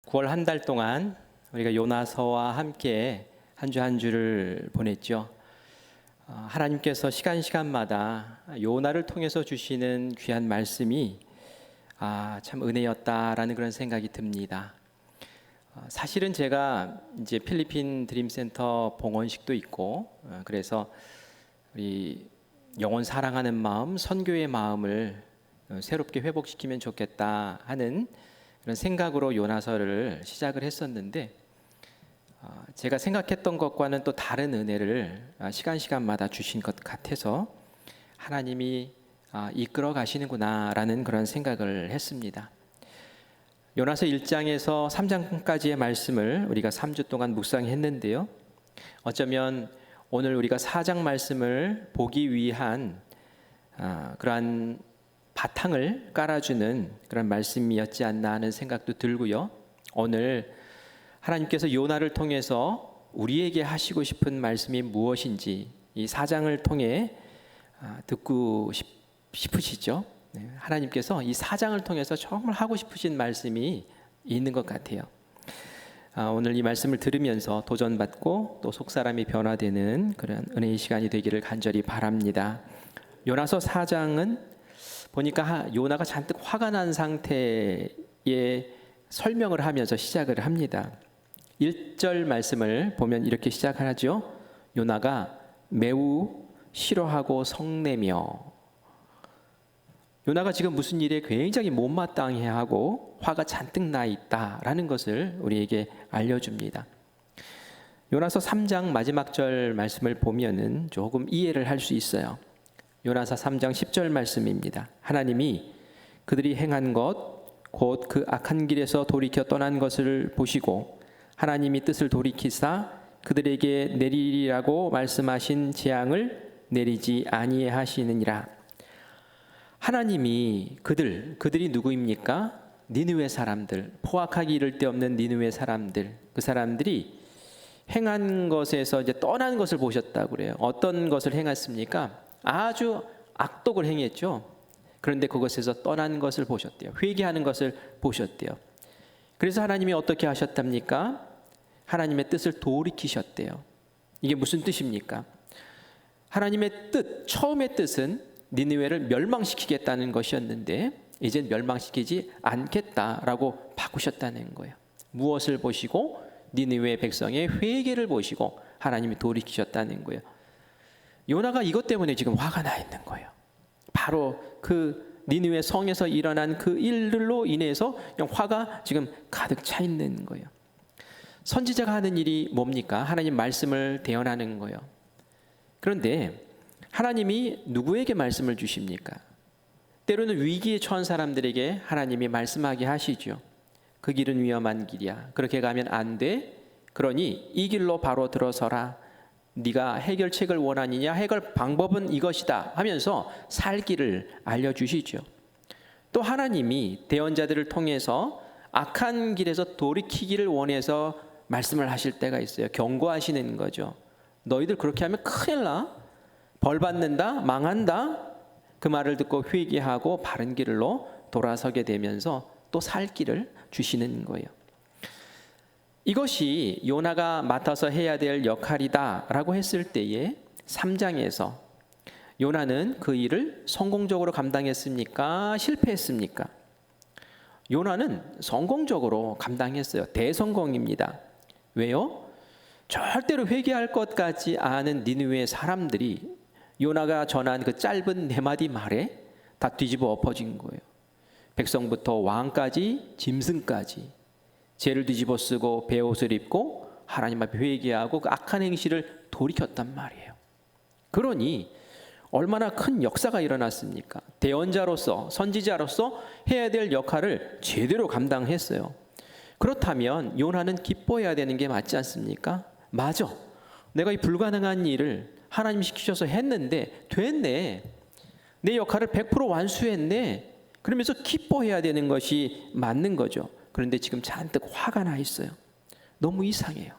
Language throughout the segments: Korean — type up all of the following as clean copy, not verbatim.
9월 한 달 동안 우리가 요나서와 함께 한 주 한 주를 보냈죠. 하나님께서 시간마다 요나를 통해서 주시는 귀한 말씀이 참 은혜였다라는 그런 생각이 듭니다. 사실은 제가 이제 필리핀 드림센터 봉헌식도 있고 그래서 우리 영혼 사랑하는 마음, 선교의 마음을 새롭게 회복시키면 좋겠다 하는 그런 생각으로 요나서를 시작을 했었는데 제가 생각했던 것과는 또 다른 은혜를 시간마다 주신 것 같아서 하나님이 이끌어 가시는구나라는 그런 생각을 했습니다. 요나서 1장에서 3장까지의 말씀을 우리가 3주 동안 묵상했는데요. 어쩌면 오늘 우리가 4장 말씀을 보기 위한 그러한 바탕을 깔아주는 그런 말씀이었지 않나 하는 생각도 들고요. 오늘 하나님께서 요나를 통해서 우리에게 하시고 싶은 말씀이 무엇인지 이 4장을 통해 듣고 싶으시죠? 하나님께서 이 4장을 통해서 정말 하고 싶으신 말씀이 있는 것 같아요. 오늘 이 말씀을 들으면서 도전받고 또 속사람이 변화되는 그런 은혜의 시간이 되기를 간절히 바랍니다. 요나서 4장은 보니까 요나가 잔뜩 화가 난 상태의 설명을 하면서 시작을 합니다. 1절 말씀을 보면 이렇게 시작하죠. 요나가 매우 싫어하고 성내며. 요나가 지금 무슨 일에 굉장히 못마땅해하고 화가 잔뜩 나 있다라는 것을 우리에게 알려줍니다. 요나서 3장 마지막 절 말씀을 보면은 조금 이해를 할 수 있어요. 요나서 3장 10절 말씀입니다. 하나님이 그들이 행한 것 곧 그 악한 길에서 돌이켜 떠난 것을 보시고 하나님이 뜻을 돌이키사 그들에게 내리리라고 말씀하신 재앙을 내리지 아니하시느니라. 하나님이 그들이 누구입니까? 니느웨 사람들, 포악하기 이를 데 없는 니느웨 사람들, 그 사람들이 행한 것에서 이제 떠난 것을 보셨다고 그래요. 어떤 것을 행했습니까? 아주 악독을 행했죠. 그런데 그것에서 떠난 것을 보셨대요. 회개하는 것을 보셨대요. 그래서 하나님이 어떻게 하셨답니까? 하나님의 뜻을 돌이키셨대요. 이게 무슨 뜻입니까? 하나님의 뜻, 처음의 뜻은 니느웨를 멸망시키겠다는 것이었는데 이젠 멸망시키지 않겠다라고 바꾸셨다는 거예요. 무엇을 보시고? 니느웨 백성의 회개를 보시고 하나님이 돌이키셨다는 거예요. 요나가 이것 때문에 지금 화가 나 있는 거예요. 바로 그 니느웨 성에서 일어난 그 일들로 인해서 그냥 화가 지금 가득 차 있는 거예요. 선지자가 하는 일이 뭡니까? 하나님 말씀을 대언하는 거예요. 그런데 하나님이 누구에게 말씀을 주십니까? 때로는 위기에 처한 사람들에게 하나님이 말씀하게 하시죠. 그 길은 위험한 길이야. 그렇게 가면 안 돼. 그러니 이 길로 바로 들어서라. 네가 해결책을 원하느냐? 해결 방법은 이것이다 하면서 살 길을 알려주시죠. 또 하나님이 대언자들을 통해서 악한 길에서 돌이키기를 원해서 말씀을 하실 때가 있어요. 경고하시는 거죠. 너희들 그렇게 하면 큰일 나. 벌 받는다. 망한다. 그 말을 듣고 회개하고 바른 길로 돌아서게 되면서 또 살 길을 주시는 거예요. 이것이 요나가 맡아서 해야 될 역할이다라고 했을 때에 3장에서 요나는 그 일을 성공적으로 감당했습니까? 실패했습니까? 요나는 성공적으로 감당했어요. 대성공입니다. 왜요? 절대로 회개할 것 같지 않은 니느웨 사람들이 요나가 전한 그 짧은 4마디 말에 다 뒤집어 엎어진 거예요. 백성부터 왕까지 짐승까지 죄를 뒤집어 쓰고 베옷을 입고 하나님 앞에 회개하고 그 악한 행실을 돌이켰단 말이에요. 그러니 얼마나 큰 역사가 일어났습니까? 대언자로서, 선지자로서 해야 될 역할을 제대로 감당했어요. 그렇다면 요나는 기뻐해야 되는 게 맞지 않습니까? 맞아. 내가 이 불가능한 일을 하나님 시키셔서 했는데 됐네. 내 역할을 100% 완수했네. 그러면서 기뻐해야 되는 것이 맞는 거죠. 그런데 지금 잔뜩 화가 나 있어요. 너무 이상해요.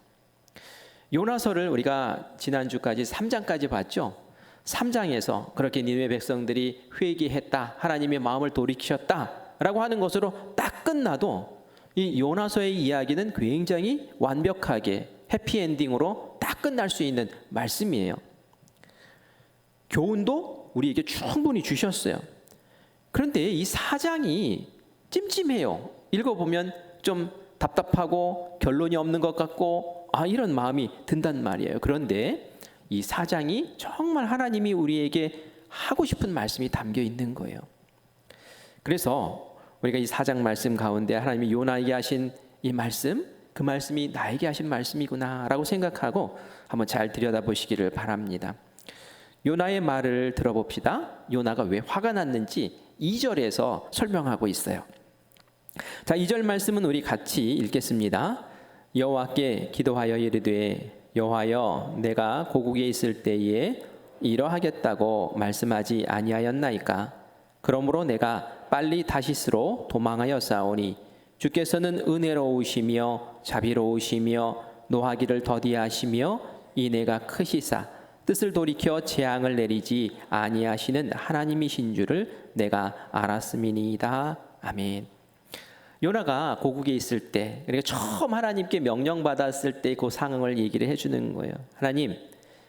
요나서를 우리가 지난주까지 3장까지 봤죠. 3장에서 그렇게 니느웨 백성들이 회개했다, 하나님의 마음을 돌이키셨다라고 하는 것으로 딱 끝나도 이 요나서의 이야기는 굉장히 완벽하게 해피엔딩으로 딱 끝날 수 있는 말씀이에요. 교훈도 우리에게 충분히 주셨어요. 그런데 이 4장이 찜찜해요. 읽어보면 좀 답답하고 결론이 없는 것 같고 이런 마음이 든단 말이에요. 그런데 이 4장이 정말 하나님이 우리에게 하고 싶은 말씀이 담겨 있는 거예요. 그래서 우리가 이 4장 말씀 가운데 하나님이 요나에게 하신 이 말씀, 그 말씀이 나에게 하신 말씀이구나 라고 생각하고 한번 잘 들여다보시기를 바랍니다. 요나의 말을 들어봅시다. 요나가 왜 화가 났는지 2절에서 설명하고 있어요. 자, 2절 말씀은 우리 같이 읽겠습니다. 여호와께 기도하여 이르되 여호와여 내가 고국에 있을 때에 이러하겠다고 말씀하지 아니하였나이까. 그러므로 내가 빨리 다시스로 도망하여 싸우니 주께서는 은혜로우시며 자비로우시며 노하기를 더디하시며 인애가 크시사 뜻을 돌이켜 재앙을 내리지 아니하시는 하나님이신 줄을 내가 알았음이니이다. 아멘. 요나가 고국에 있을 때, 그러니까 처음 하나님께 명령받았을 때 그 상황을 얘기를 해주는 거예요. 하나님,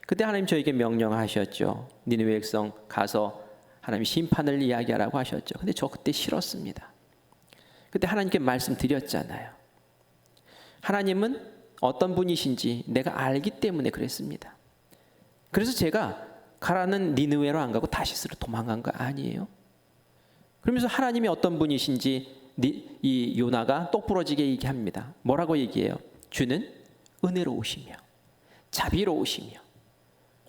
그때 하나님 저에게 명령하셨죠. 니느웨 백성 가서 하나님 심판을 이야기하라고 하셨죠. 근데 저 그때 싫었습니다. 그때 하나님께 말씀드렸잖아요. 하나님은 어떤 분이신지 내가 알기 때문에 그랬습니다. 그래서 제가 가라는 니느웨로 안 가고 다시스로 도망간 거 아니에요? 그러면서 하나님이 어떤 분이신지 이 요나가 똑부러지게 얘기합니다. 뭐라고 얘기해요? 주는 은혜로우시며 자비로우시며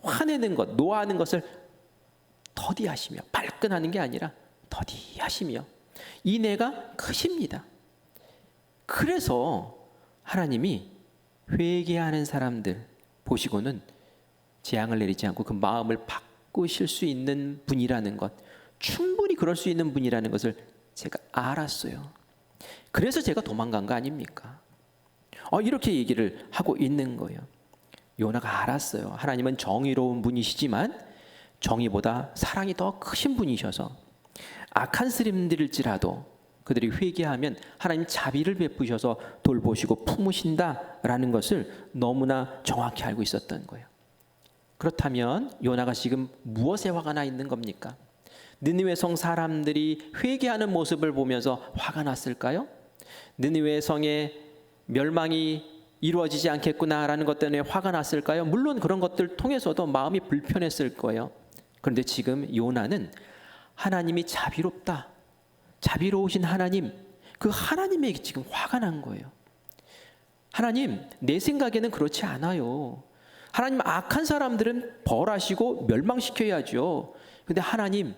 화내는 것, 노하는 것을 더디하시며, 발끈하는 게 아니라 더디하시며 인애가 크십니다. 그래서 하나님이 회개하는 사람들 보시고는 재앙을 내리지 않고 그 마음을 바꾸실 수 있는 분이라는 것, 충분히 그럴 수 있는 분이라는 것을 제가 알았어요. 그래서 제가 도망간 거 아닙니까? 이렇게 얘기를 하고 있는 거예요. 요나가 알았어요. 하나님은 정의로운 분이시지만 정의보다 사랑이 더 크신 분이셔서 악한 사람들일지라도 그들이 회개하면 하나님 자비를 베푸셔서 돌보시고 품으신다라는 것을 너무나 정확히 알고 있었던 거예요. 그렇다면 요나가 지금 무엇에 화가 나 있는 겁니까? 느니웨 성 사람들이 회개하는 모습을 보면서 화가 났을까요? 느니웨 성의 멸망이 이루어지지 않겠구나라는 것 때문에 화가 났을까요? 물론 그런 것들 통해서도 마음이 불편했을 거예요. 그런데 지금 요나는 하나님이 자비롭다, 자비로우신 하나님, 그 하나님에게 지금 화가 난 거예요. 하나님, 내 생각에는 그렇지 않아요. 하나님, 악한 사람들은 벌하시고 멸망시켜야죠. 근데 하나님,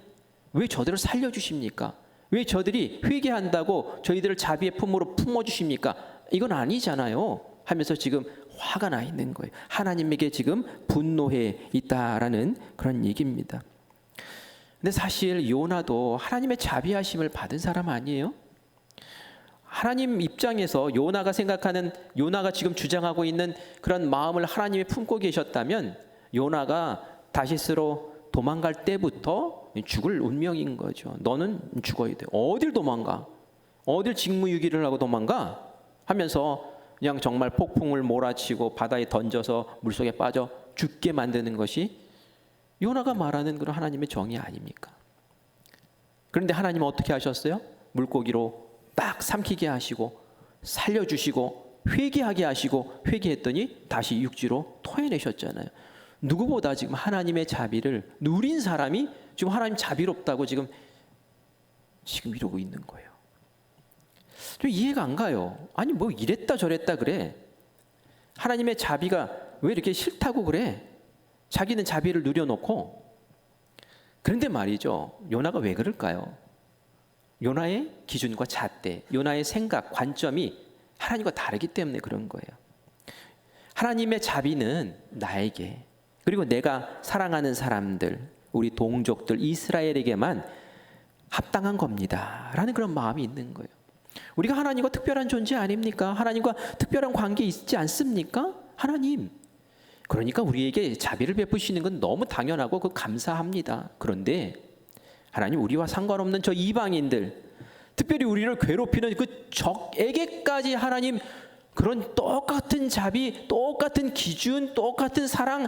왜 저들을 살려주십니까? 왜 저들이 회개한다고 저희들을 자비의 품으로 품어주십니까? 이건 아니잖아요 하면서 지금 화가 나 있는 거예요. 하나님에게 지금 분노해 있다라는 그런 얘기입니다. 근데 사실 요나도 하나님의 자비하심을 받은 사람 아니에요? 하나님 입장에서 요나가 생각하는, 요나가 지금 주장하고 있는 그런 마음을 하나님이 품고 계셨다면 요나가 다시스로 도망갈 때부터 죽을 운명인 거죠. 너는 죽어야 돼. 어딜 도망가? 어딜 직무유기를 하고 도망가? 하면서 그냥 정말 폭풍을 몰아치고 바다에 던져서 물속에 빠져 죽게 만드는 것이 요나가 말하는 그런 하나님의 정의 아닙니까? 그런데 하나님은 어떻게 하셨어요? 물고기로 딱 삼키게 하시고 살려주시고 회개하게 하시고 회개했더니 다시 육지로 토해내셨잖아요. 누구보다 지금 하나님의 자비를 누린 사람이 지금 하나님 자비롭다고 지금 이러고 있는 거예요. 좀 이해가 안 가요. 아니 뭐 이랬다 저랬다 그래. 하나님의 자비가 왜 이렇게 싫다고 그래? 자기는 자비를 누려놓고. 그런데 말이죠, 요나가 왜 그럴까요? 요나의 기준과 잣대, 요나의 생각, 관점이 하나님과 다르기 때문에 그런 거예요. 하나님의 자비는 나에게, 그리고 내가 사랑하는 사람들, 우리 동족들, 이스라엘에게만 합당한 겁니다 라는 그런 마음이 있는 거예요. 우리가 하나님과 특별한 존재 아닙니까? 하나님과 특별한 관계 있지 않습니까? 하나님, 그러니까 우리에게 자비를 베푸시는 건 너무 당연하고 그 감사합니다. 그런데 하나님, 우리와 상관없는 저 이방인들, 특별히 우리를 괴롭히는 그 적에게까지 하나님 그런 똑같은 자비, 똑같은 기준, 똑같은 사랑,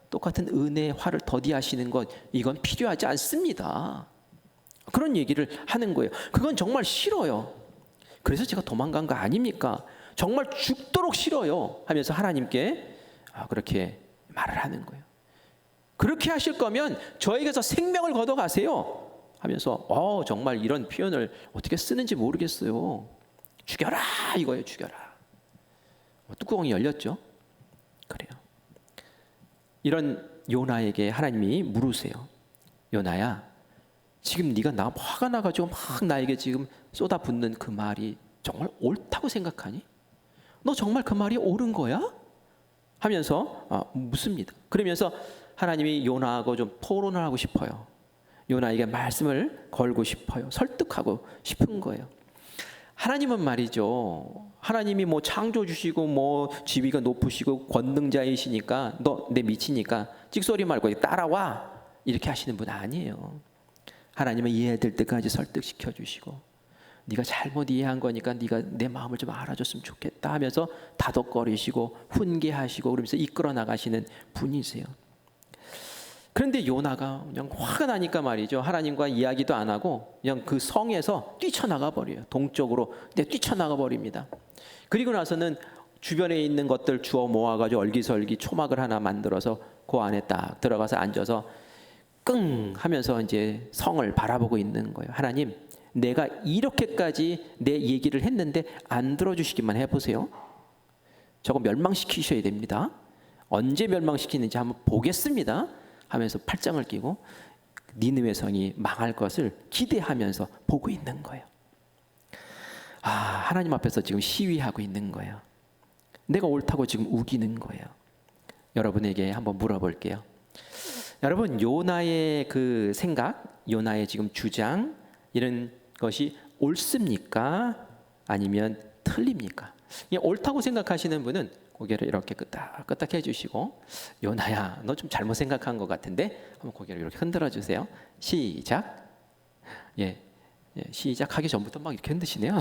똑같은 은혜의 화를 더디하시는 것, 이건 필요하지 않습니다. 그런 얘기를 하는 거예요. 그건 정말 싫어요. 그래서 제가 도망간 거 아닙니까? 정말 죽도록 싫어요 하면서 하나님께 그렇게 말을 하는 거예요. 그렇게 하실 거면 저에게서 생명을 걷어가세요 하면서 정말 이런 표현을 어떻게 쓰는지 모르겠어요. 죽여라 이거예요. 죽여라. 뚜껑이 열렸죠. 그래요. 이런 요나에게 하나님이 물으세요. 요나야, 지금 네가 나 화가 나가지고 막 나에게 지금 쏟아붓는 그 말이 정말 옳다고 생각하니? 너 정말 그 말이 옳은 거야? 하면서 묻습니다. 그러면서 하나님이 요나하고 좀 토론을 하고 싶어요. 요나에게 말씀을 걸고 싶어요. 설득하고 싶은 거예요. 하나님은 말이죠. 하나님이 뭐 창조 주시고 뭐 지위가 높으시고 권능자이시니까 너 내 미치니까 찍소리 말고 따라와 이렇게 하시는 분 아니에요. 하나님은 이해될 때까지 설득시켜 주시고 네가 잘못 이해한 거니까 네가 내 마음을 좀 알아줬으면 좋겠다 하면서 다독거리시고 훈계하시고 그러면서 이끌어 나가시는 분이세요. 그런데 요나가 그냥 화가 나니까 말이죠. 하나님과 이야기도 안 하고 그냥 그 성에서 뛰쳐나가 버려요. 동쪽으로 뛰쳐나가 버립니다. 그리고 나서는 주변에 있는 것들 주워 모아가지고 얼기설기 초막을 하나 만들어서 그 안에 딱 들어가서 앉아서 끙 하면서 이제 성을 바라보고 있는 거예요. 하나님, 내가 이렇게까지 내 얘기를 했는데 안 들어주시기만 해보세요. 저거 멸망시키셔야 됩니다. 언제 멸망시키는지 한번 보겠습니다 하면서 팔짱을 끼고 니느웨 성이 망할 것을 기대하면서 보고 있는 거예요. 하나님 앞에서 지금 시위하고 있는 거예요. 내가 옳다고 지금 우기는 거예요. 여러분에게 한번 물어볼게요. 여러분, 요나의 그 생각, 요나의 지금 주장 이런 것이 옳습니까? 아니면 틀립니까? 옳다고 생각하시는 분은 고개를 이렇게 끄덕끄덕 해주시고, 요나야 너 좀 잘못 생각한 것 같은데 한번 고개를 이렇게 흔들어 주세요. 시작. 시작하기 전부터 막 이렇게 흔드시네요.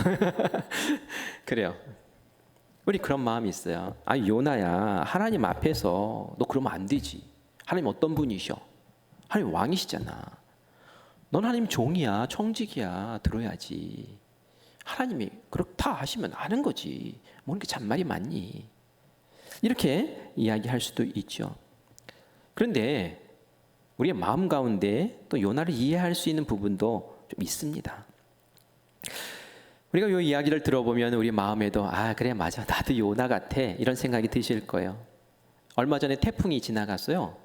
그래요. 우리 그런 마음이 있어요. 요나야, 하나님 앞에서 너 그러면 안 되지. 하나님 어떤 분이셔? 하나님 왕이시잖아. 넌 하나님 종이야, 청직이야, 들어야지. 하나님이 그렇다 하시면 아는 거지. 뭐 이렇게 잔말이 많니? 이렇게 이야기할 수도 있죠. 그런데 우리의 마음 가운데 또 요나를 이해할 수 있는 부분도 좀 있습니다. 우리가 이 이야기를 들어보면 우리 마음에도 그래 맞아 나도 요나 같아 이런 생각이 드실 거예요. 얼마 전에 태풍이 지나갔어요.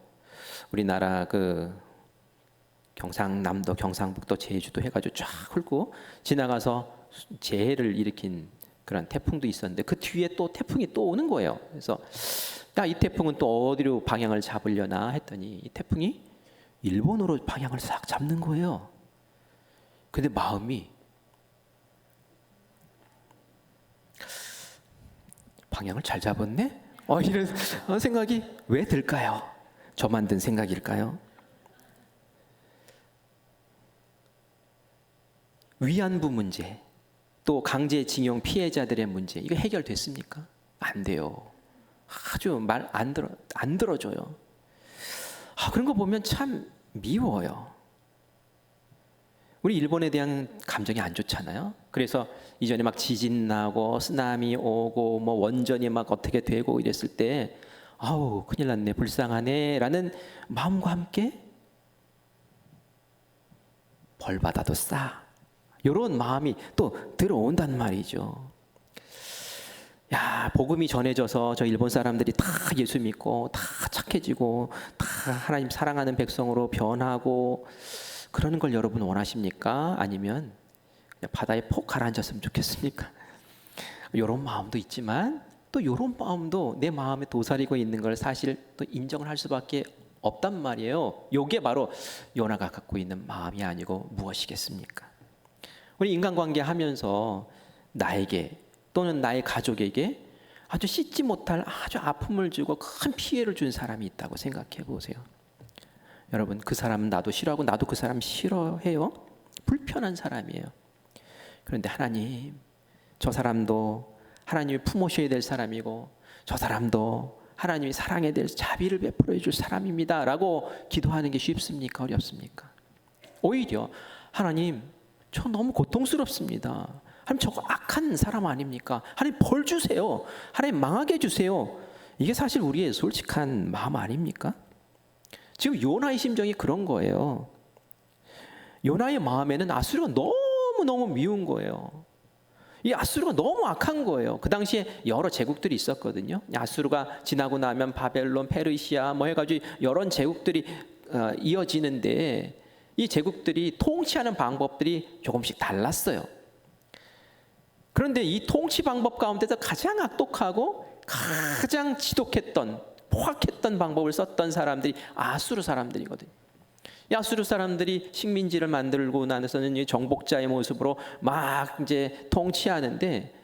우리나라 그 경상남도, 경상북도, 제주도 해가지고 쫙 훑고 지나가서 재해를 일으킨 그런 태풍도 있었는데 그 뒤에 또 태풍이 또 오는 거예요. 그래서 이 태풍은 또 어디로 방향을 잡으려나 했더니 이 태풍이 일본으로 방향을 싹 잡는 거예요. 근데 마음이 방향을 잘 잡았네? 이런 생각이 왜 들까요? 저만 든 생각일까요? 위안부 문제, 또 강제징용 피해자들의 문제, 이거 해결됐습니까? 안 돼요. 아주 말 안 들어줘요. 그런 거 보면 참 미워요. 우리 일본에 대한 감정이 안 좋잖아요. 그래서 이전에 막 지진 나고 쓰나미 오고 뭐 원전이 막 어떻게 되고 이랬을 때 큰일 났네, 불쌍하네 라는 마음과 함께 벌 받아도 이런 마음이 또 들어온단 말이죠. 복음이 전해져서 저 일본 사람들이 다 예수 믿고 다 착해지고 다 하나님 사랑하는 백성으로 변하고 그러는 걸 여러분 원하십니까? 아니면 그냥 바다에 폭 가라앉았으면 좋겠습니까? 이런 마음도 있지만 또 이런 마음도 내 마음에 도사리고 있는 걸 사실 또 인정을 할 수밖에 없단 말이에요. 이게 바로 요나가 갖고 있는 마음이 아니고 무엇이겠습니까? 우리 인간관계 하면서 나에게 또는 나의 가족에게 아주 씻지 못할 아주 아픔을 주고 큰 피해를 준 사람이 있다고 생각해 보세요. 여러분, 그 사람은 나도 싫어하고 나도 그 사람 싫어해요. 불편한 사람이에요. 그런데 하나님, 저 사람도 하나님이 품으셔야 될 사람이고 저 사람도 하나님이 사랑해야 될 자비를 베풀어 줄 사람입니다 라고 기도하는 게 쉽습니까? 어렵습니까? 오히려 하나님, 저 너무 고통스럽습니다. 하나님, 저거 악한 사람 아닙니까? 하나님, 벌 주세요. 하나님, 망하게 해주세요. 이게 사실 우리의 솔직한 마음 아닙니까? 지금 요나의 심정이 그런 거예요. 요나의 마음에는 아수르가 너무너무 미운 거예요. 이 아수르가 너무 악한 거예요. 그 당시에 여러 제국들이 있었거든요. 아수르가 지나고 나면 바벨론, 페르시아 뭐 해가지고 여러 제국들이 이어지는데 이 제국들이 통치하는 방법들이 조금씩 달랐어요. 그런데 이 통치 방법 가운데서 가장 악독하고 가장 지독했던, 포악했던 방법을 썼던 사람들이 아수르 사람들이거든요. 이 아수르 사람들이 식민지를 만들고 나서는 정복자의 모습으로 막 이제 통치하는데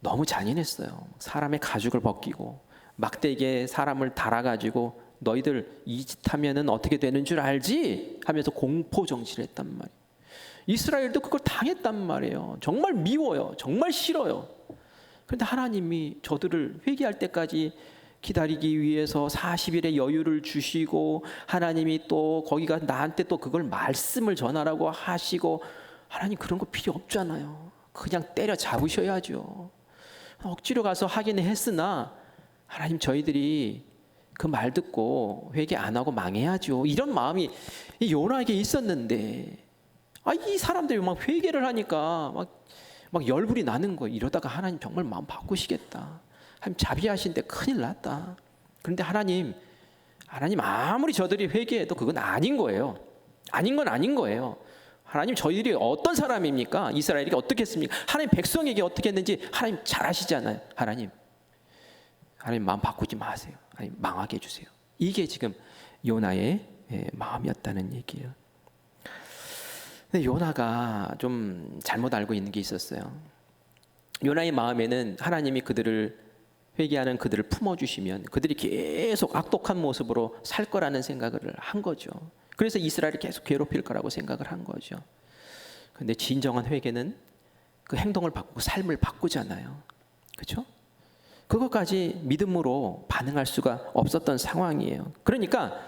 너무 잔인했어요. 사람의 가죽을 벗기고 막대기에 사람을 달아가지고 너희들 이 짓 하면은 어떻게 되는 줄 알지? 하면서 공포 정치를 했단 말이에요. 이스라엘도 그걸 당했단 말이에요. 정말 미워요. 정말 싫어요. 그런데 하나님이 저들을 회개할 때까지 기다리기 위해서 40일의 여유를 주시고 하나님이 또 거기가 나한테 또 그걸 말씀을 전하라고 하시고 하나님 그런 거 필요 없잖아요. 그냥 때려 잡으셔야죠. 억지로 가서 하긴 했으나 하나님 저희들이 그 말 듣고 회개 안 하고 망해야죠. 이런 마음이 이 요나에게 있었는데 이 사람들이 막 회개를 하니까 막 열불이 나는 거예요. 이러다가 하나님 정말 마음 바꾸시겠다. 하나님 자비하신데 큰일 났다. 그런데 하나님 아무리 저들이 회개해도 그건 아닌 거예요. 아닌 건 아닌 거예요. 하나님 저희들이 어떤 사람입니까? 이스라엘에게 어떻게 했습니까? 하나님 백성에게 어떻게 했는지 하나님 잘 아시잖아요. 하나님 마음 바꾸지 마세요. 하나님 망하게 해주세요. 이게 지금 요나의 마음이었다는 얘기예요. 근데 요나가 좀 잘못 알고 있는 게 있었어요. 요나의 마음에는 하나님이 그들을 회개하는 그들을 품어주시면 그들이 계속 악독한 모습으로 살 거라는 생각을 한 거죠. 그래서 이스라엘을 계속 괴롭힐 거라고 생각을 한 거죠. 그런데 진정한 회개는 그 행동을 바꾸고 삶을 바꾸잖아요. 그렇죠? 그것까지 믿음으로 반응할 수가 없었던 상황이에요. 그러니까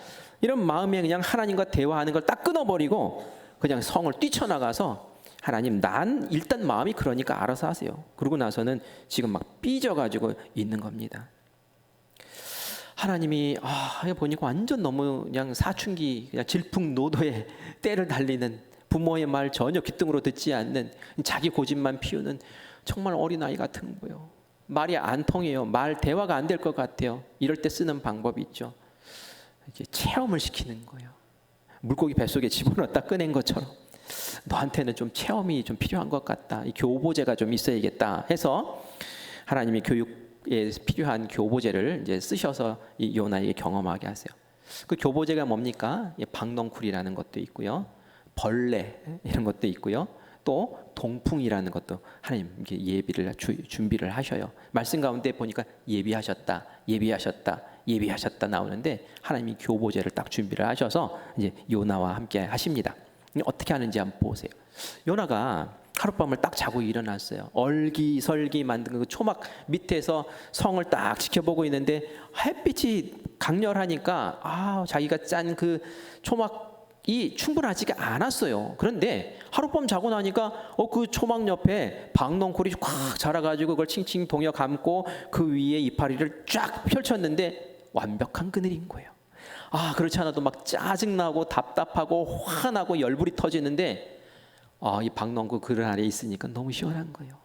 이런 마음에 그냥 하나님과 대화하는 걸 딱 끊어버리고 그냥 성을 뛰쳐나가서 하나님 난 일단 마음이 그러니까 알아서 하세요. 그러고 나서는 지금 막 삐져가지고 있는 겁니다. 하나님이 보니까 완전 너무 그냥 사춘기 그냥 질풍노도에 때를 달리는 부모의 말 전혀 귀등으로 듣지 않는 자기 고집만 피우는 정말 어린아이 같은 거예요. 말이 안 통해요. 말 대화가 안 될 것 같아요. 이럴 때 쓰는 방법이 있죠. 이제 체험을 시키는 거예요. 물고기 뱃속에 집어넣었다 꺼낸 것처럼 너한테는 좀 체험이 좀 필요한 것 같다. 이 교보제가 좀 있어야겠다 해서 하나님이 교육에 필요한 교보제를 이제 쓰셔서 이 요나에게 경험하게 하세요. 그 교보제가 뭡니까? 박넝쿨이라는 것도 있고요. 벌레 이런 것도 있고요. 또 동풍이라는 것도 하나님 예비를 준비를 하셔요. 말씀 가운데 보니까 예비하셨다 나오는데 하나님이 교보제를 딱 준비를 하셔서 이제 요나와 함께 하십니다. 어떻게 하는지 한번 보세요. 요나가 하룻밤을 딱 자고 일어났어요. 얼기설기 만든 그 초막 밑에서 성을 딱 지켜보고 있는데 햇빛이 강렬하니까 자기가 짠 그 초막이 충분하지가 않았어요. 그런데 하룻밤 자고 나니까 그 초막 옆에 박넝쿨이 꽉 자라가지고 그걸 칭칭 동여 감고 그 위에 이파리를 쫙 펼쳤는데 완벽한 그늘인 거예요. 그렇지 않아도 막 짜증나고 답답하고 화나고 열불이 터지는데 이 박넝쿨 그늘 아래에 있으니까 너무 시원한 거예요.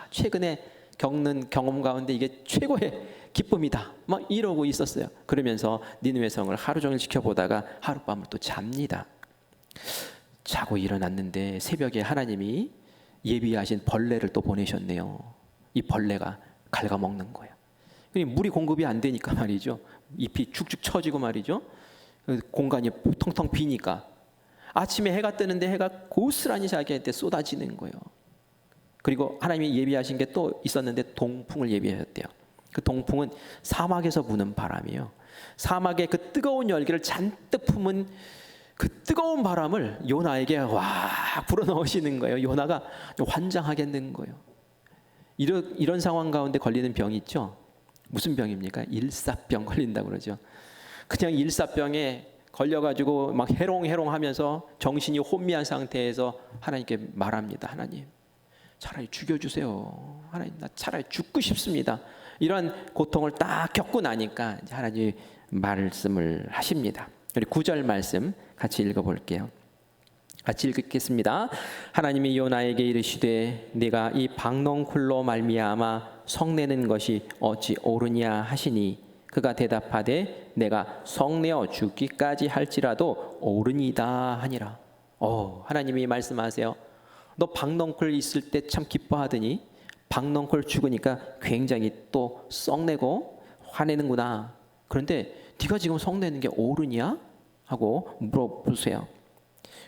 최근에 겪는 경험 가운데 이게 최고의 기쁨이다 막 이러고 있었어요. 그러면서 니느웨 성을 하루 종일 지켜보다가 하룻밤을 또 잡니다. 자고 일어났는데 새벽에 하나님이 예비하신 벌레를 또 보내셨네요. 이 벌레가 갉아먹는 거예요. 물이 공급이 안 되니까 말이죠. 잎이 축축 처지고 말이죠. 공간이 텅텅 비니까 아침에 해가 뜨는데 해가 고스란히 자기한테 쏟아지는 거예요. 그리고 하나님이 예비하신 게 또 있었는데 동풍을 예비하셨대요. 그 동풍은 사막에서 부는 바람이에요. 사막의 그 뜨거운 열기를 잔뜩 품은 그 뜨거운 바람을 요나에게 와 불어넣으시는 거예요. 요나가 환장하겠는 거예요. 이런 상황 가운데 걸리는 병이 있죠. 무슨 병입니까? 일사병 걸린다고 그러죠. 그냥 일사병에 걸려가지고 막 해롱해롱하면서 정신이 혼미한 상태에서 하나님께 말합니다. 하나님, 차라리 죽여주세요. 하나님, 나 차라리 죽고 싶습니다. 이러한 고통을 딱 겪고 나니까 이제 하나님이 말씀을 하십니다. 우리 9절 말씀 같이 읽어볼게요. 같이 읽겠습니다. 하나님이 요나에게 이르시되 네가 이 박농쿨로 말미암아 성내는 것이 어찌 옳으냐 하시니 그가 대답하되 내가 성내어 죽기까지 할지라도 옳으니이다 하니라. 하나님이 말씀하세요. 너 박농쿨 있을 때 참 기뻐하더니 박농쿨 죽으니까 굉장히 또 썩내고 화내는구나. 그런데 네가 지금 성내는 게 옳으냐? 하고 물어보세요.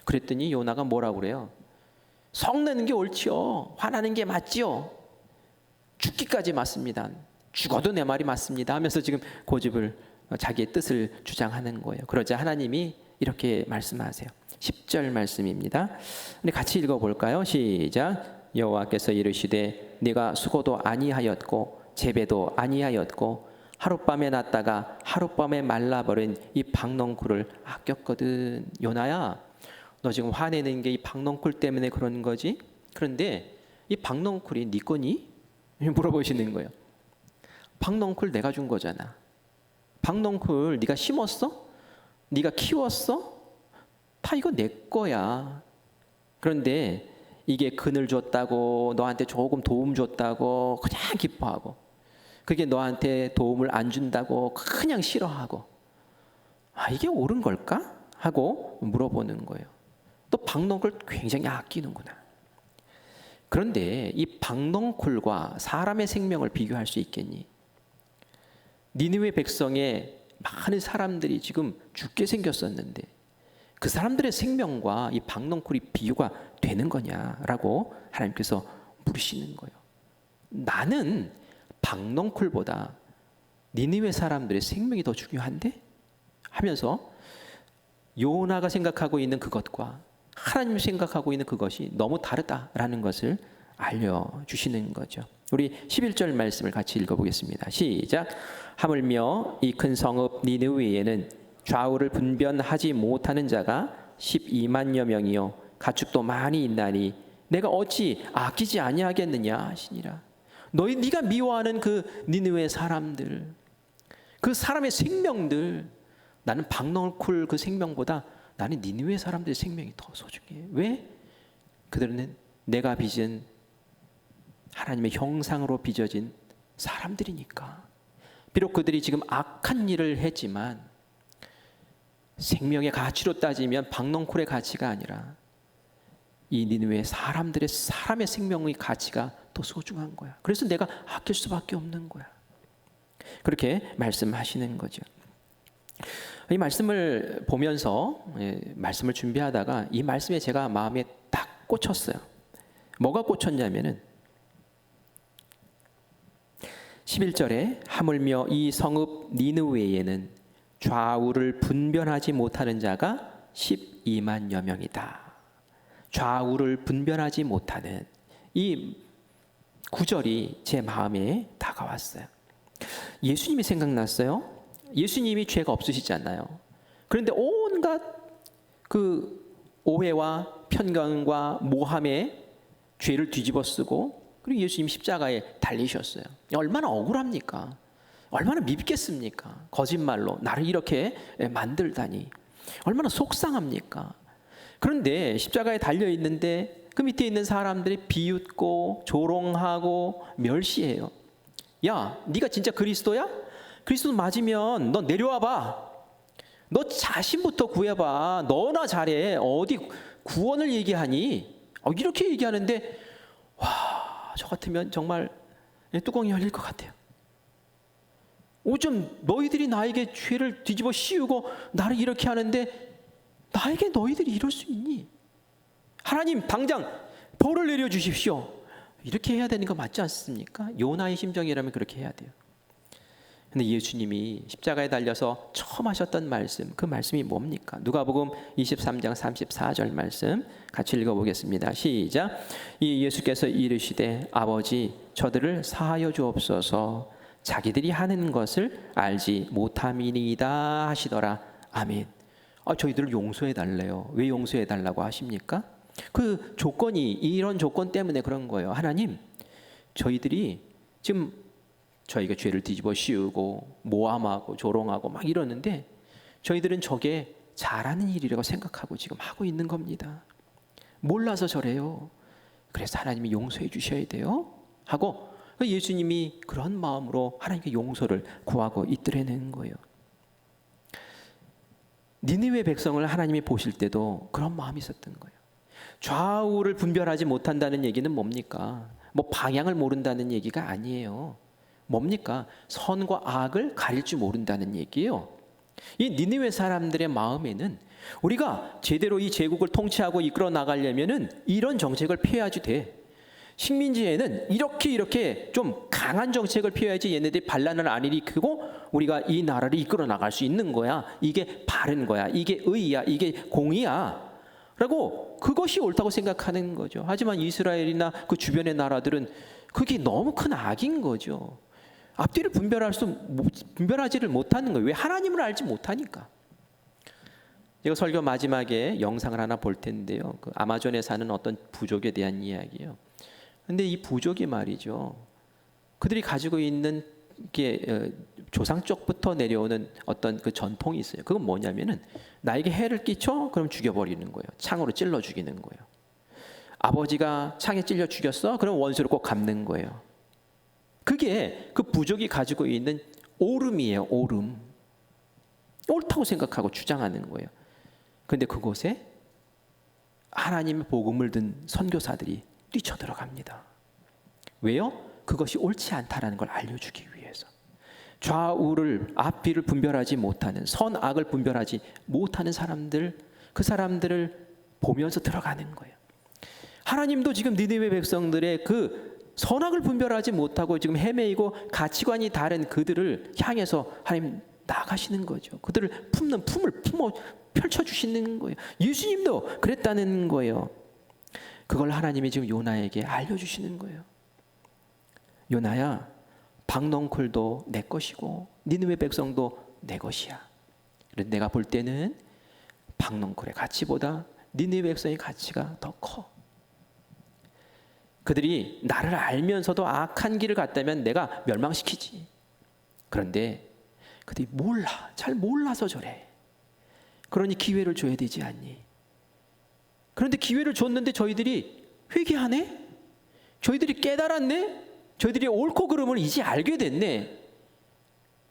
그랬더니 요나가 뭐라고 그래요? 성내는 게 옳지요. 화나는 게 맞지요. 죽기까지 맞습니다. 죽어도 내 말이 맞습니다 하면서 지금 고집을 자기의 뜻을 주장하는 거예요. 그러자 하나님이 이렇게 말씀하세요. 10절 말씀입니다. 우리 같이 읽어볼까요? 시작. 여호와께서 이르시되 네가 수고도 아니하였고 재배도 아니하였고 하룻밤에 났다가 하룻밤에 말라버린 이 박농쿨을 아꼈거든. 요나야, 너 지금 화내는 게 이 박농쿨 때문에 그런 거지? 그런데 이 박농쿨이 네 거니? 물어보시는 거예요. 박농쿨 내가 준 거잖아. 박농쿨 네가 심었어? 네가 키웠어? 다 이거 내 거야. 그런데 이게 그늘 줬다고 너한테 조금 도움 줬다고 그냥 기뻐하고 그게 너한테 도움을 안 준다고 그냥 싫어하고 이게 옳은 걸까? 하고 물어보는 거예요. 너 박농쿨 굉장히 아끼는구나. 그런데 이 박농쿨과 사람의 생명을 비교할 수 있겠니? 니느웨 백성의 많은 사람들이 지금 죽게 생겼었는데 그 사람들의 생명과 이 박농쿨이 비교가 되는 거냐라고 하나님께서 물으시는 거예요. 나는 박농쿨보다 니느웨 사람들의 생명이 더 중요한데? 하면서 요나가 생각하고 있는 그것과 하나님이 생각하고 있는 그것이 너무 다르다라는 것을 알려주시는 거죠. 우리 11절 말씀을 같이 읽어보겠습니다. 시작. 하물며 이 큰 성읍 니느웨에는 좌우를 분변하지 못하는 자가 12만여 명이요 가축도 많이 있나니 내가 어찌 아끼지 아니하겠느냐 하시니라. 네가 미워하는 그 니느웨 사람들, 그 사람의 생명들, 나는 박농쿨 그 생명보다 나는 니느웨 사람들의 생명이 더 소중해. 왜? 그들은 내가 빚은 하나님의 형상으로 빚어진 사람들이니까. 비록 그들이 지금 악한 일을 했지만 생명의 가치로 따지면 박농쿨의 가치가 아니라 이 니느웨 사람들의 사람의 생명의 가치가 더 소중한 거야. 그래서 내가 아낄 수밖에 없는 거야. 그렇게 말씀하시는 거죠. 이 말씀을 보면서 말씀을 준비하다가 이 말씀에 제가 마음에 딱 꽂혔어요. 뭐가 꽂혔냐면은 11절에 하물며 이 성읍 니느웨에는 좌우를 분별하지 못하는 자가 12만여 명이다. 좌우를 분별하지 못하는 이 구절이 제 마음에 다가왔어요. 예수님이 생각났어요. 예수님이 죄가 없으시잖아요. 그런데 온갖 그 오해와 편견과 모함의 죄를 뒤집어 쓰고 그리고 예수님 십자가에 달리셨어요. 얼마나 억울합니까? 얼마나 밉겠습니까? 거짓말로 나를 이렇게 만들다니 얼마나 속상합니까? 그런데 십자가에 달려 있는데 그 밑에 있는 사람들이 비웃고 조롱하고 멸시해요. 야, 네가 진짜 그리스도야? 그리스도 맞으면 너 내려와 봐. 너 자신부터 구해봐. 너나 잘해. 어디 구원을 얘기하니? 이렇게 얘기하는데 와, 저 같으면 정말 뚜껑이 열릴 것 같아요. 좀 너희들이 나에게 죄를 뒤집어 씌우고 나를 이렇게 하는데 나에게 너희들이 이럴 수 있니? 하나님 당장 벌을 내려주십시오. 이렇게 해야 되는 거 맞지 않습니까? 요나의 심정이라면 그렇게 해야 돼요. 근데 예수님이 십자가에 달려서 처음 하셨던 말씀, 그 말씀이 뭡니까? 누가복음 23장 34절 말씀 같이 읽어보겠습니다. 시작. 이 예수께서 이르시되 아버지 저들을 사하여 주옵소서 자기들이 하는 것을 알지 못함이니이다 하시더라. 아멘. 저희들을 용서해 달래요. 왜 용서해 달라고 하십니까? 그 조건이 이런 조건 때문에 그런 거예요. 하나님, 저희들이 지금 저희가 죄를 뒤집어 씌우고 모함하고 조롱하고 막 이러는데 저희들은 저게 잘하는 일이라고 생각하고 지금 하고 있는 겁니다. 몰라서 저래요. 그래서 하나님이 용서해 주셔야 돼요 하고 예수님이 그런 마음으로 하나님께 용서를 구하고 있더라는 거예요. 니느웨 백성을 하나님이 보실 때도 그런 마음이 있었던 거예요. 좌우를 분별하지 못한다는 얘기는 뭡니까? 뭐 방향을 모른다는 얘기가 아니에요. 뭡니까? 선과 악을 가릴 줄 모른다는 얘기예요. 이 니느웨 사람들의 마음에는 우리가 제대로 이 제국을 통치하고 이끌어 나가려면은 이런 정책을 피해야지 돼. 식민지에는 이렇게 좀 강한 정책을 피해야지 얘네들이 반란을 안 일으키고 우리가 이 나라를 이끌어 나갈 수 있는 거야. 이게 바른 거야. 이게 의야. 이게 공이야. 라고 그것이 옳다고 생각하는 거죠. 하지만 이스라엘이나 그 주변의 나라들은 그게 너무 큰 악인 거죠. 앞뒤를 분별하지를 못하는 거예요. 왜? 하나님을 알지 못하니까. 제가 설교 마지막에 영상을 하나 볼 텐데요. 그 아마존에 사는 어떤 부족에 대한 이야기예요. 근데 이 부족이 말이죠. 그들이 가지고 있는 게 조상 쪽부터 내려오는 어떤 그 전통이 있어요. 그건 뭐냐면은 나에게 해를 끼쳐 그럼 죽여버리는 거예요. 창으로 찔러 죽이는 거예요. 아버지가 창에 찔려 죽였어? 그럼 원수를 꼭 갚는 거예요. 그게 그 부족이 가지고 있는 옳음이에요. 옳음. 옳다고 생각하고 주장하는 거예요. 그런데 그곳에 하나님의 복음을 든 선교사들이 뛰쳐들어갑니다. 왜요? 그것이 옳지 않다라는 걸 알려주기 위해서. 좌우를 앞뒤를 분별하지 못하는, 선악을 분별하지 못하는 사람들, 그 사람들을 보면서 들어가는 거예요. 하나님도 지금 니느웨 백성들의 그 선악을 분별하지 못하고 지금 헤매이고 가치관이 다른 그들을 향해서 하나님 나가시는 거죠. 그들을 품는 품을 펼쳐주시는 거예요. 예수님도 그랬다는 거예요. 그걸 하나님이 지금 요나에게 알려주시는 거예요. 요나야, 박넝쿨도 내 것이고 니느웨 백성도 내 것이야. 그런데 내가 볼 때는 박넝쿨의 가치보다 니느웨 백성의 가치가 더 커. 그들이 나를 알면서도 악한 길을 갔다면 내가 멸망시키지. 그런데 그들이 잘 몰라서 저래. 그러니 기회를 줘야 되지 않니? 그런데 기회를 줬는데 저희들이 회개하네? 저희들이 깨달았네? 저희들이 옳고 그름을 이제 알게 됐네.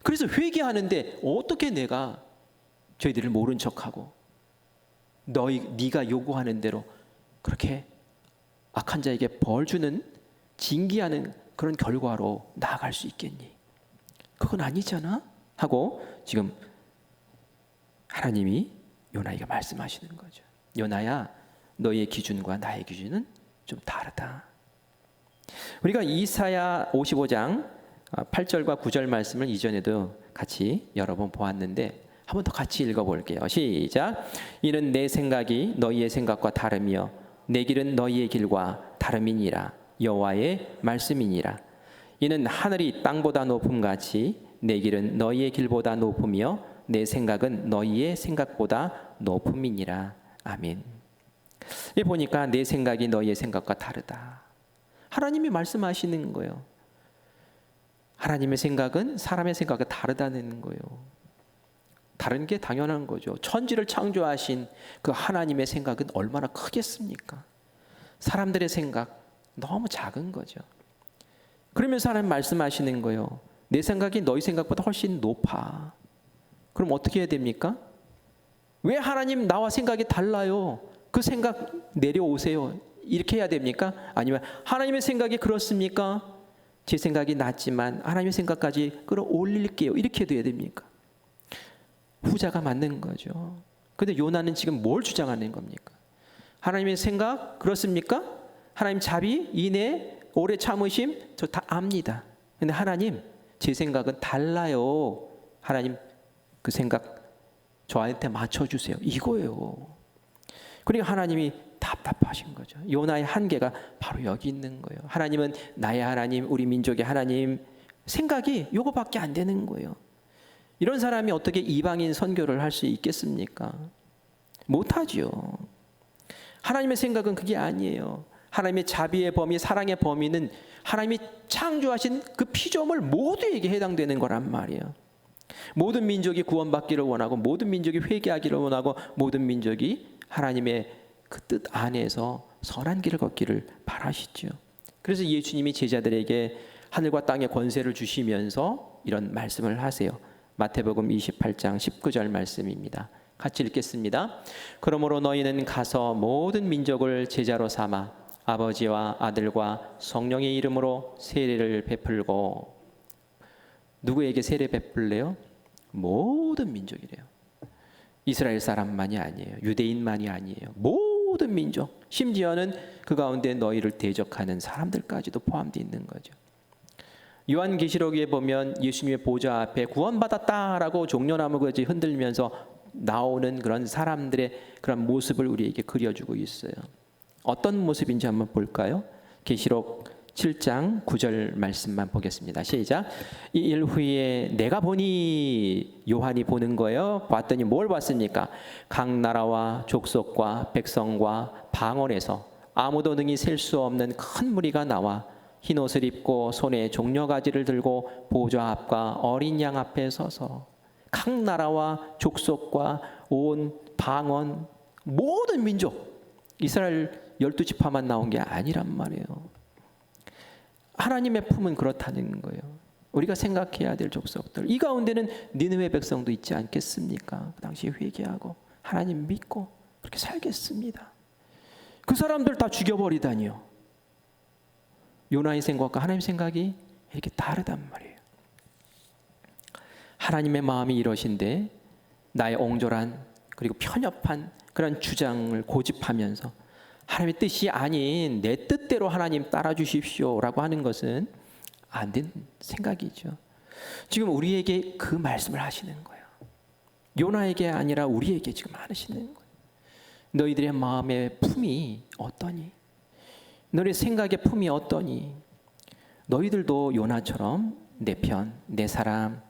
그래서 회개하는데 어떻게 내가 저희들을 모른 척하고 네가 요구하는 대로 그렇게 악한 자에게 벌 주는, 징계하는 그런 결과로 나아갈 수 있겠니? 그건 아니잖아? 하고 지금 하나님이 요나에게 말씀하시는 거죠. 요나야, 너의 기준과 나의 기준은 좀 다르다. 우리가 이사야 55장 8절과 9절 말씀을 이전에도 같이 여러 번 보았는데 한 번 더 같이 읽어볼게요. 시작. 이는 내 생각이 너희의 생각과 다르며 내 길은 너희의 길과 다름이니라. 여호와의 말씀이니라. 이는 하늘이 땅보다 높음같이 내 길은 너희의 길보다 높으며 내 생각은 너희의 생각보다 높음이니라. 아멘. 이 보니까 내 생각이 너희의 생각과 다르다. 하나님이 말씀하시는 거예요. 하나님의 생각은 사람의 생각과 다르다는 거예요. 다른 게 당연한 거죠. 천지를 창조하신 그 하나님의 생각은 얼마나 크겠습니까? 사람들의 생각 너무 작은 거죠. 그러면서 하나님 말씀하시는 거예요. 내 생각이 너희 생각보다 훨씬 높아. 그럼 어떻게 해야 됩니까? 왜 하나님 나와 생각이 달라요? 그 생각 내려오세요. 이렇게 해야 됩니까? 아니면 하나님의 생각이 그렇습니까? 제 생각이 낮지만 하나님의 생각까지 끌어올릴게요. 이렇게 돼야 됩니까? 후자가 맞는 거죠. 그런데 요나는 지금 뭘 주장하는 겁니까? 하나님의 생각 그렇습니까? 하나님 자비, 인애, 오래 참으심 저 다 압니다. 근데 하나님 제 생각은 달라요. 하나님 그 생각 저한테 맞춰주세요. 이거예요. 그러니까 하나님이 답답하신 거죠. 요나의 한계가 바로 여기 있는 거예요. 하나님은 나의 하나님, 우리 민족의 하나님, 생각이 요거밖에 안 되는 거예요. 이런 사람이 어떻게 이방인 선교를 할 수 있겠습니까? 못하죠. 하나님의 생각은 그게 아니에요. 하나님의 자비의 범위, 사랑의 범위는 하나님이 창조하신 그 피조물 모두에게 해당되는 거란 말이에요. 모든 민족이 구원받기를 원하고, 모든 민족이 회개하기를 원하고, 모든 민족이 하나님의 그 뜻 안에서 선한 길을 걷기를 바라시죠. 그래서 예수님이 제자들에게 하늘과 땅의 권세를 주시면서 이런 말씀을 하세요. 마태복음 28장 19절 말씀입니다. 같이 읽겠습니다. 그러므로 너희는 가서 모든 민족을 제자로 삼아 아버지와 아들과 성령의 이름으로 세례를 베풀고. 누구에게 세례 베풀래요? 모든 민족이래요. 이스라엘 사람만이 아니에요. 유대인만이 아니에요. 모든 민족, 심지어는 그 가운데 너희를 대적하는 사람들까지도 포함되어 있는 거죠. 요한계시록에 보면 예수님의 보좌 앞에 구원받았다라고 종려나무같이 흔들면서 나오는 그런 사람들의 그런 모습을 우리에게 그려주고 있어요. 어떤 모습인지 한번 볼까요? 계시록 7장 9절 말씀만 보겠습니다. 시작. 이 일 후에 내가 보니, 요한이 보는 거예요. 봤더니 뭘 봤습니까? 각 나라와 족속과 백성과 방언에서 아무도 능히 셀 수 없는 큰 무리가 나와 흰 옷을 입고 손에 종려가지를 들고 보좌 앞과 어린 양 앞에 서서 각 나라와 족속과 온 방언, 모든 민족, 이스라엘 12지파만 나온 게 아니란 말이에요. 하나님의 품은 그렇다는 거예요. 우리가 생각해야 될 족속들, 이 가운데는 니느웨 백성도 있지 않겠습니까? 그 당시에 회개하고 하나님 믿고 그렇게 살겠습니다. 그 사람들 다 죽여버리다니요. 요나의 생각과 하나님의 생각이 이렇게 다르단 말이에요. 하나님의 마음이 이러신데 나의 옹졸한 그리고 편협한 그런 주장을 고집하면서 하나님의 뜻이 아닌 내 뜻대로 하나님 따라 주십시오라고 하는 것은 안 된 생각이죠. 지금 우리에게 그 말씀을 하시는 거예요. 요나에게 아니라 우리에게 지금 하시는 거예요. 너희들의 마음의 품이 어떠니? 너희 생각의 품이 어떠니? 너희들도 요나처럼 내 편, 내 사람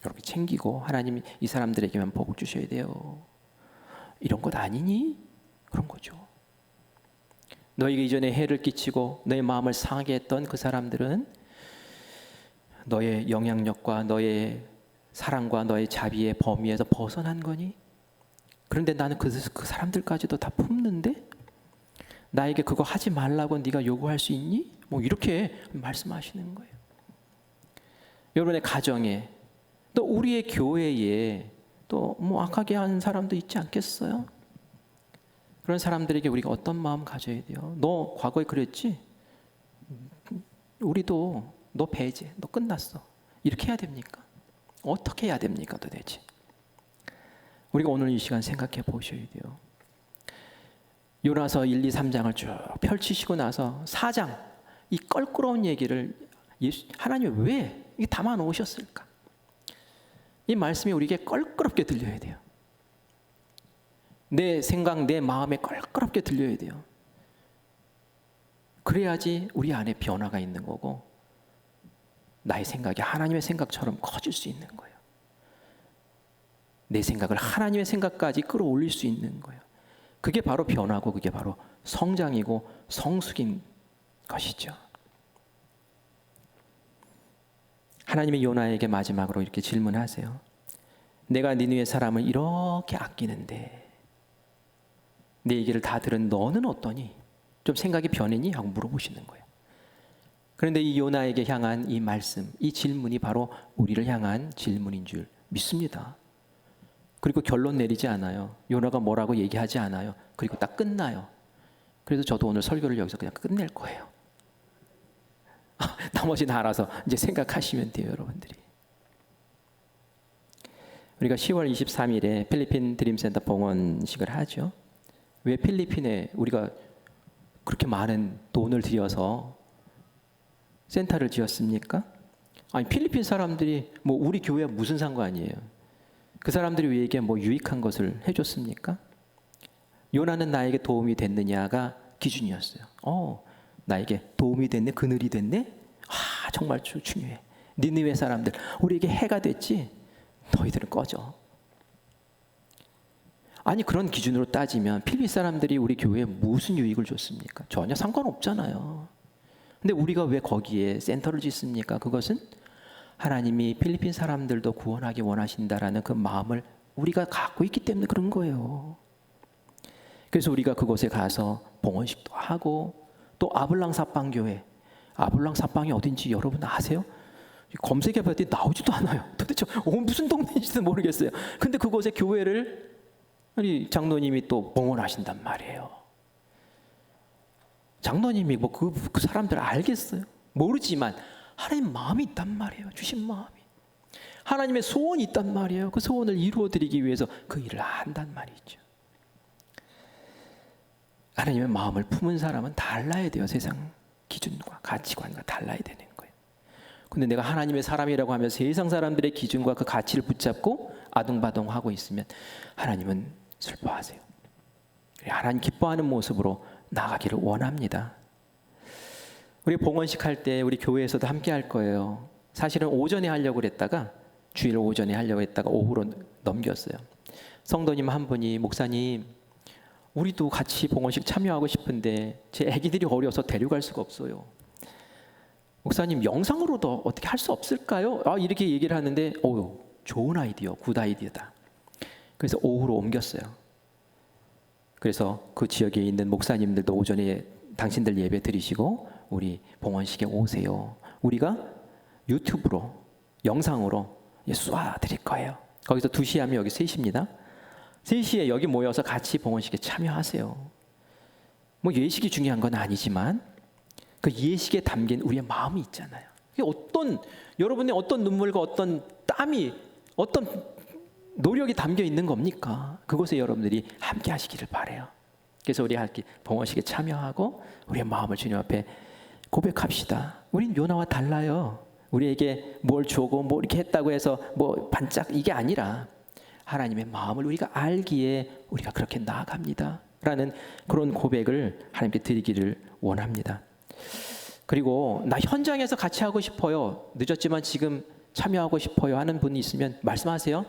이렇게 챙기고 하나님이 이 사람들에게만 복을 주셔야 돼요. 이런 것 아니니? 그런 거죠. 너에게 이전에 해를 끼치고 너의 마음을 상하게 했던 그 사람들은 너의 영향력과 너의 사랑과 너의 자비의 범위에서 벗어난 거니? 그런데 나는 그 사람들까지도 다 품는데 나에게 그거 하지 말라고 네가 요구할 수 있니? 뭐 이렇게 말씀하시는 거예요. 여러분의 가정에, 또 우리의 교회에 또 뭐 악하게 하는 사람도 있지 않겠어요? 그런 사람들에게 우리가 어떤 마음 가져야 돼요? 너 과거에 그랬지? 우리도 너 배제, 너 끝났어. 이렇게 해야 됩니까? 어떻게 해야 됩니까 도대체? 우리가 오늘 이 시간 생각해 보셔야 돼요. 요나서 1, 2, 3장을 쭉 펼치시고 나서 4장, 이 껄끄러운 얘기를 하나님이 왜 이게 담아 놓으셨을까? 이 말씀이 우리에게 껄끄럽게 들려야 돼요. 내 생각, 내 마음에 껄끄럽게 들려야 돼요. 그래야지 우리 안에 변화가 있는 거고 나의 생각이 하나님의 생각처럼 커질 수 있는 거예요. 내 생각을 하나님의 생각까지 끌어올릴 수 있는 거예요. 그게 바로 변화고 그게 바로 성장이고 성숙인 것이죠. 하나님이 요나에게 마지막으로 이렇게 질문하세요. 내가 니느웨 사람을 이렇게 아끼는데 내 얘기를 다 들은 너는 어떠니? 좀 생각이 변했니? 하고 물어보시는 거예요. 그런데 이 요나에게 향한 이 말씀, 이 질문이 바로 우리를 향한 질문인 줄 믿습니다. 그리고 결론 내리지 않아요. 요나가 뭐라고 얘기하지 않아요. 그리고 딱 끝나요. 그래서 저도 오늘 설교를 여기서 그냥 끝낼 거예요. 나머지는 알아서 이제 생각하시면 돼요, 여러분들이. 우리가 10월 23일에 필리핀 드림센터 봉헌식을 하죠. 왜 필리핀에 우리가 그렇게 많은 돈을 들여서 센터를 지었습니까? 아니 필리핀 사람들이 뭐 우리 교회와 무슨 상관이에요? 그 사람들이 우리에게 뭐 유익한 것을 해줬습니까? 요나는 나에게 도움이 됐느냐가 기준이었어요. 나에게 도움이 됐네, 그늘이 됐네. 정말 중요해. 니느웨 사람들 우리에게 해가 됐지. 너희들은 꺼져. 아니 그런 기준으로 따지면 필리핀 사람들이 우리 교회에 무슨 유익을 줬습니까? 전혀 상관없잖아요. 근데 우리가 왜 거기에 센터를 짓습니까? 그것은 하나님이 필리핀 사람들도 구원하기 원하신다라는 그 마음을 우리가 갖고 있기 때문에 그런 거예요. 그래서 우리가 그곳에 가서 봉헌식도 하고, 또 아블랑 사빵교회, 아블랑 사빵이 어딘지 여러분 아세요? 검색해봤더니 나오지도 않아요. 도대체 무슨 동네인지도 모르겠어요. 근데 그곳에 교회를 우리 장로님이 또 봉헌하신단 말이에요. 장로님이 뭐 그 사람들 알겠어요? 모르지만 하나님 마음이 있단 말이에요. 주신 마음이. 하나님의 소원이 있단 말이에요. 그 소원을 이루어드리기 위해서 그 일을 한단 말이죠. 하나님의 마음을 품은 사람은 달라야 돼요. 세상 기준과 가치관과 달라야 되는 거예요. 근데 내가 하나님의 사람이라고 하면 세상 사람들의 기준과 그 가치를 붙잡고 아둥바둥하고 있으면 하나님은 슬퍼하세요. 하나님 기뻐하는 모습으로 나가기를 원합니다. 우리 봉헌식 할 때 우리 교회에서도 함께 할 거예요. 사실은 오전에 하려고 그랬다가 주일 오전에 하려고 했다가 오후로 넘겼어요. 성도님 한 분이 목사님 우리도 같이 봉헌식 참여하고 싶은데 제 아기들이 어려서 데려갈 수가 없어요. 목사님 영상으로도 어떻게 할 수 없을까요? 이렇게 얘기를 하는데 좋은 아이디어, 굿 아이디어다. 그래서 오후로 옮겼어요. 그래서 그 지역에 있는 목사님들도 오전에 당신들 예배 드리시고 우리 봉헌식에 오세요. 우리가 유튜브로 영상으로 쏴 드릴 거예요. 거기서 2시에 하면 여기 3시입니다. 3시에 여기 모여서 같이 봉헌식에 참여하세요. 뭐 예식이 중요한 건 아니지만 그 예식에 담긴 우리의 마음이 있잖아요. 여러분의 어떤 눈물과 어떤 땀이 어떤 노력이 담겨 있는 겁니까? 그곳에 여러분들이 함께 하시기를 바라요. 그래서 우리 봉헌식에 참여하고 우리의 마음을 주님 앞에 고백합시다. 우린 요나와 달라요. 우리에게 뭘 주고 뭐 이렇게 했다고 해서 뭐 반짝 이게 아니라 하나님의 마음을 우리가 알기에 우리가 그렇게 나아갑니다. 라는 그런 고백을 하나님께 드리기를 원합니다. 그리고 나 현장에서 같이 하고 싶어요. 늦었지만 지금 참여하고 싶어요 하는 분이 있으면 말씀하세요.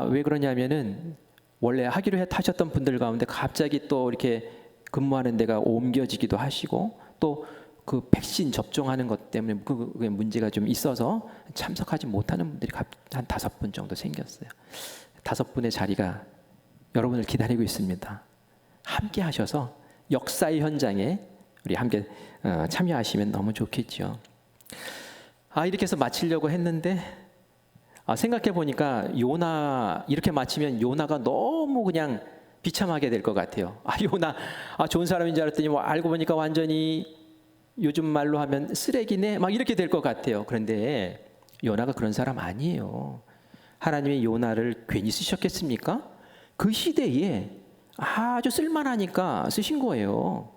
왜 그러냐면은 원래 하기로 하셨던 분들 가운데 갑자기 또 이렇게 근무하는 데가 옮겨지기도 하시고 또 그 백신 접종하는 것 때문에 그게 문제가 좀 있어서 참석하지 못하는 분들이 한 5분 정도 생겼어요. 5분의 자리가 여러분을 기다리고 있습니다. 함께 하셔서 역사의 현장에 우리 함께 참여하시면 너무 좋겠죠. 이렇게 해서 마치려고 했는데 생각해 보니까 요나 이렇게 마치면 요나가 너무 그냥 비참하게 될 것 같아요. 요나 좋은 사람인 줄 알았더니 뭐 알고 보니까 완전히 요즘 말로 하면 쓰레기네 막 이렇게 될 것 같아요. 그런데 요나가 그런 사람 아니에요. 하나님이 요나를 괜히 쓰셨겠습니까? 그 시대에 아주 쓸만하니까 쓰신 거예요.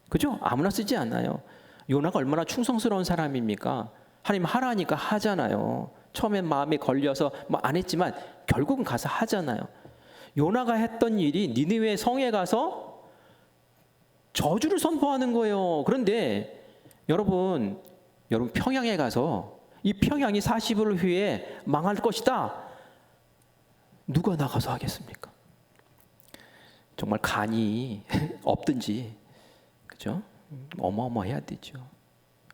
그죠? 아무나 쓰지 않아요. 요나가 얼마나 충성스러운 사람입니까? 하나님 하라니까 하잖아요. 처음엔 마음에 걸려서 뭐 안 했지만 결국은 가서 하잖아요. 요나가 했던 일이 니느웨 성에 가서 저주를 선포하는 거예요. 그런데 여러분 평양에 가서 이 평양이 40일 후에 망할 것이다. 누가 나가서 하겠습니까? 정말 간이 없든지 그죠? 어마어마해야 되죠.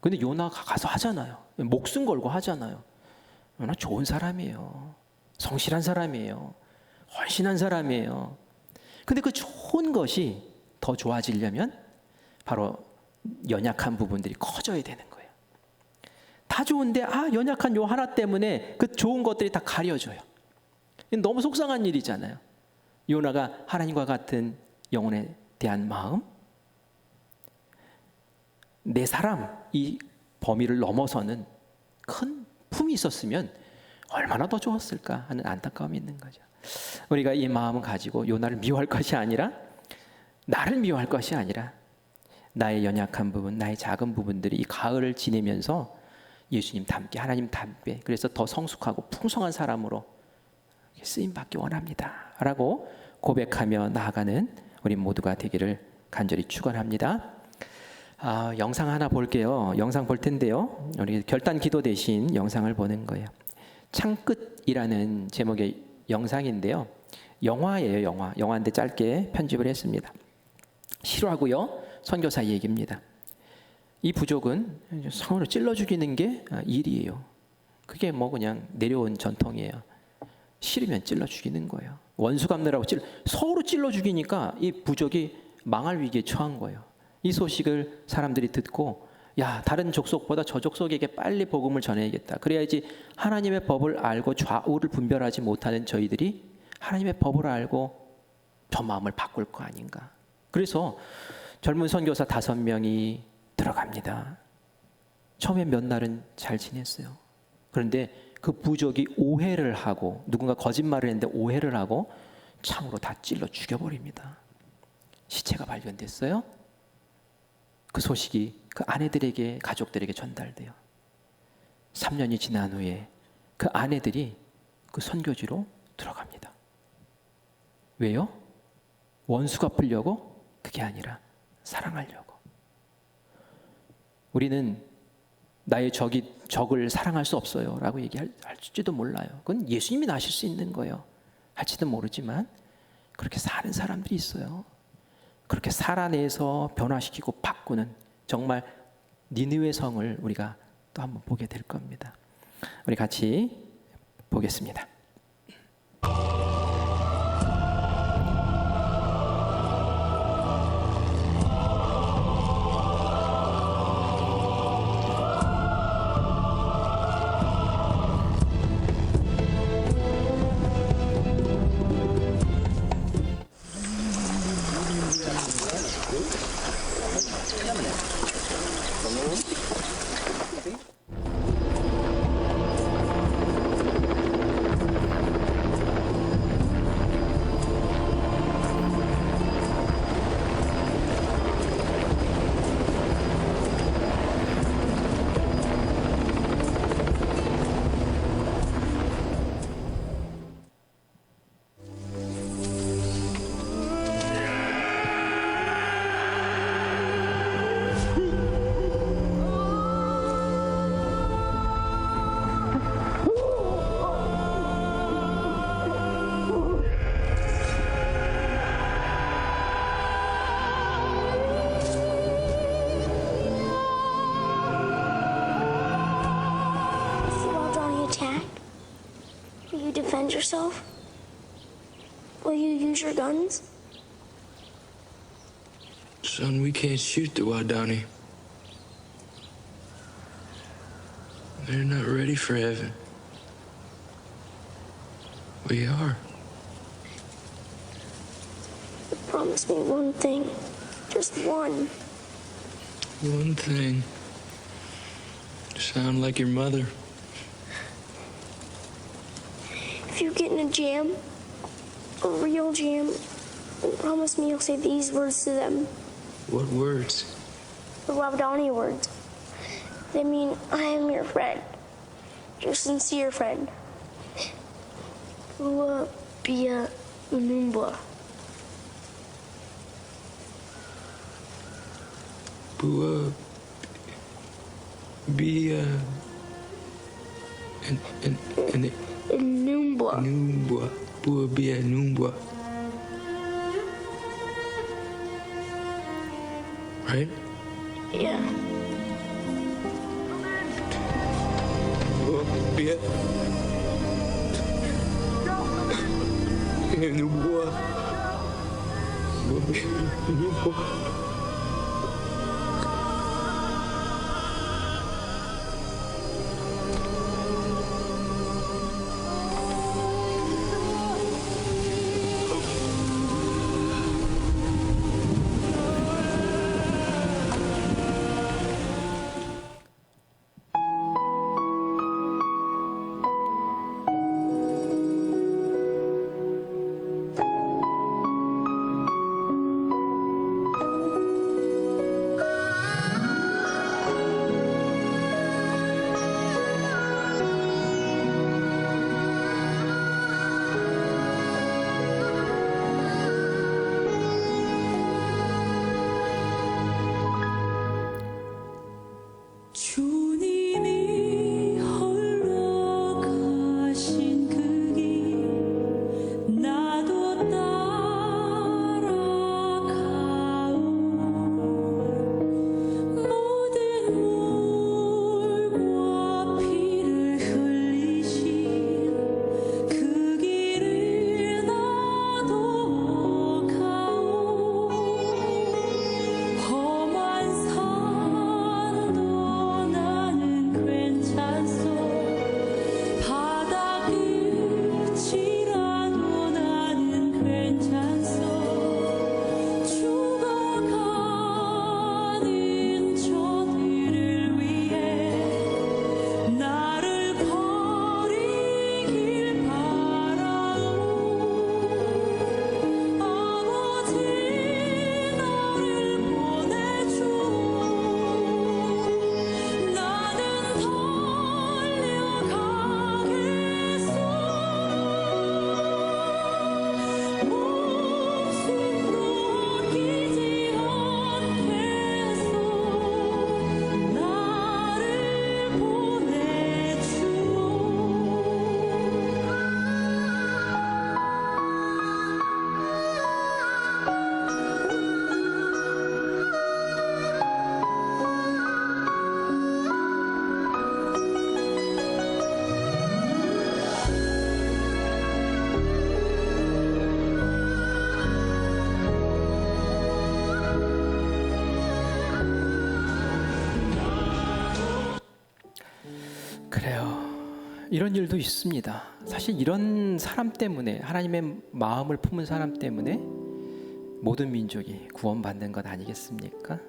근데 요나가 가서 하잖아요. 목숨 걸고 하잖아요. 요나 좋은 사람이에요. 성실한 사람이에요. 헌신한 사람이에요. 근데 그 좋은 것이 더 좋아지려면 바로 연약한 부분들이 커져야 되는 거예요. 다 좋은데 연약한 요 하나 때문에 그 좋은 것들이 다 가려져요. 너무 속상한 일이잖아요. 요나가 하나님과 같은 영혼에 대한 마음, 내 사람 이 범위를 넘어서는 큰 품이 있었으면 얼마나 더 좋았을까 하는 안타까움이 있는 거죠. 우리가 이 마음을 가지고 요나를 미워할 것이 아니라 나를 미워할 것이 아니라 나의 연약한 부분, 나의 작은 부분들이 이 가을을 지내면서 예수님 닮게, 하나님 닮게, 그래서 더 성숙하고 풍성한 사람으로 쓰임받기 원합니다 라고 고백하며 나아가는 우리 모두가 되기를 간절히 축원합니다. 영상 하나 볼게요. 영상 볼 텐데요, 우리 결단 기도 대신 영상을 보는 거예요. 창끝이라는 제목의 영상인데요, 영화예요. 영화인데 짧게 편집을 했습니다. 실화고요, 선교사 얘기입니다. 이 부족은 성으로 찔러 죽이는 게 일이에요. 그게 뭐 그냥 내려온 전통이에요. 싫으면 찔러 죽이는 거예요. 원수 갚느라고 서로 찔러 죽이니까 이 부족이 망할 위기에 처한 거예요. 이 소식을 사람들이 듣고, 야, 다른 족속보다 저 족속에게 빨리 복음을 전해야겠다. 그래야지 하나님의 법을 알고 좌우를 분별하지 못하는 저희들이 하나님의 법을 알고 저 마음을 바꿀 거 아닌가. 그래서 젊은 선교사 5명이 들어갑니다. 처음에 몇 날은 잘 지냈어요. 그런데 그 부족이 오해를 하고, 누군가 거짓말을 했는데 오해를 하고 창으로 다 찔러 죽여버립니다. 시체가 발견됐어요. 그 소식이 그 아내들에게, 가족들에게 전달돼요. 3년이 지난 후에 그 아내들이 그 선교지로 들어갑니다. 왜요? 원수 갚으려고? 그게 아니라 사랑하려고. 우리는 나의 적을 사랑할 수 없어요 라고 얘기할지도 몰라요. 그건 예수님이 나실 수 있는 거예요. 할지도 모르지만 그렇게 사는 사람들이 있어요. 그렇게 살아내서 변화시키고 바꾸는, 정말 니느웨 성을 우리가 또 한번 보게 될 겁니다. 우리 같이 보겠습니다. Defend yourself? Will you use your guns? Son, we can't shoot the Wadani. They're not ready for heaven. We are. But promise me one thing. Just one. One thing. Sound like your mother. If you get in a jam, a real jam, then promise me you'll say these words to them. What words? The Wadani words. They mean, I am your friend. Your sincere friend. Bua Bia Unumbwa. Bua. Bia. And Unumbwa. Numbwa. Bua Bia Numbwa. Right? Yeah. Bua Bia. Numbwa. Bua Bia Numbwa. 이런 일도 있습니다. 사실 이런 사람 때문에, 하나님의 마음을 품은 사람 때문에 모든 민족이 구원받는 것 아니겠습니까?